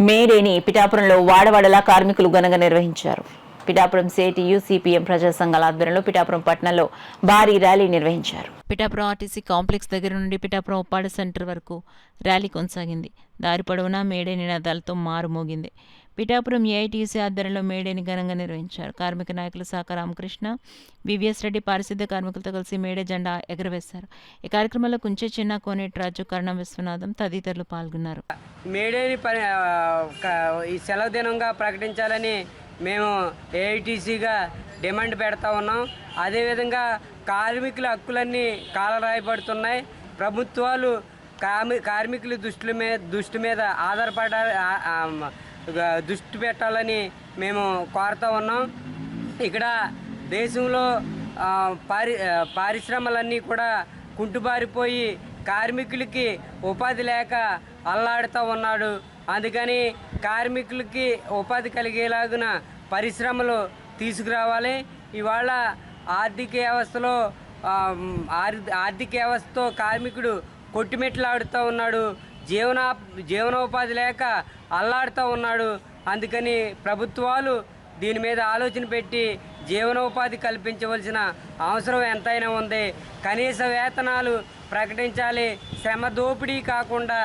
మేడేని పిఠాపురంలో వాడవాడలా కార్మికులు ఘనంగా నిర్వహించారు. పిఠాపురం సిఐటియు సిపిఎం ప్రజా సంఘాల ఆధ్వర్యంలో పిఠాపురం పట్టణంలో భారీ ర్యాలీ నిర్వహించారు. పిఠాపురం ఆర్టీసీ కాంప్లెక్స్ దగ్గర నుండి పిఠాపురం ఉప్పాడ సెంటర్ వరకు ర్యాలీ కొనసాగింది. దారి పొడవునా మేడే నినాదాలతో మారుమోగింది. పిఠాపురం ఏఐటీసీ ఆధ్వర్యంలో మేడేని ఘనంగా నిర్వహించారు. కార్మిక నాయకులు సాక రామకృష్ణ, వివిఎస్ రెడ్డి పారిశుద్ధ్య కార్మికులతో కలిసి మేడే జెండా ఎగరవేశారు. ఈ కార్యక్రమంలో కుంచె చిన్న, కోనేటి రాజు, కరణం విశ్వనాథం తదితరులు పాల్గొన్నారు. మేడేని ఈ సెలవు దినంగా ప్రకటించాలని మేము ఏఐటీసీగా డిమాండ్ పెడతా ఉన్నాం. అదేవిధంగా కార్మికుల హక్కులన్నీ కాలరాయబడుతున్నాయి. ప్రభుత్వాలు కార్మికుల దృష్టి మీద దృష్టి పెట్టాలని మేము కోరుతా ఉన్నాం. ఇక్కడ దేశంలో పరిశ్రమలన్నీ కూడా కుంటుబారిపోయి కార్మికులకి ఉపాధి లేక అల్లాడుతూ ఉన్నాడు. అందుకని కార్మికులకి ఉపాధి కలిగేలాగున పరిశ్రమలు తీసుకురావాలి. ఇవాళ ఆర్థిక వ్యవస్థతో కార్మికుడు కొట్టిమెట్లాడుతూ ఉన్నాడు. జీవనోపాధి లేక అల్లాడుతూ ఉన్నాడు. అందుకని ప్రభుత్వాలు దీని మీద ఆలోచన పెట్టి జీవనోపాధి కల్పించవలసిన అవసరం ఎంతైనా ఉంది. కనీస వేతనాలు ప్రకటించాలి. శ్రమ దోపిడీ కాకుండా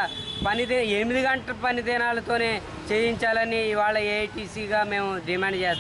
8 గంటల పని దినాలతోనే చేయించాలని ఇవాళ ఏఐటీసీగా మేము డిమాండ్ చేస్తాం.